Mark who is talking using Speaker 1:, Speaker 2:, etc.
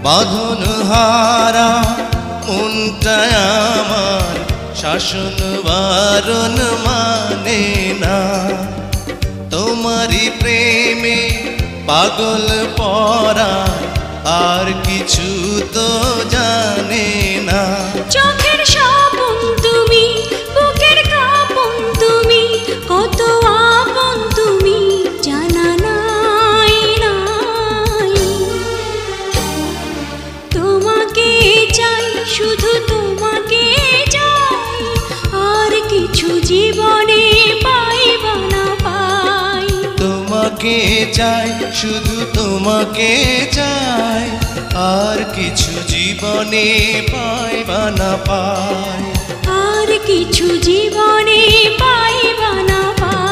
Speaker 1: বাঁধন হারা মনটা আমার শাসন বারণ মানে না। তোমারই প্রেমে পাগল পরা আর কিছু তো জানে না।
Speaker 2: চোখের স্বপন তুমি, বুকের কাঁপন তুমি, কত আপন তুমি জানা নাই নাই। তোমাকে চাই, শুধু তোমাকে চাই, আর কিছু জীবনে পাইবা না পাই।
Speaker 1: তোমাকে চাই, শুধু তোমাকে চাই, আর কিছু জীবনে পাইবা না পাই।
Speaker 2: আর কিছু জীবনে পাইবা না পাই।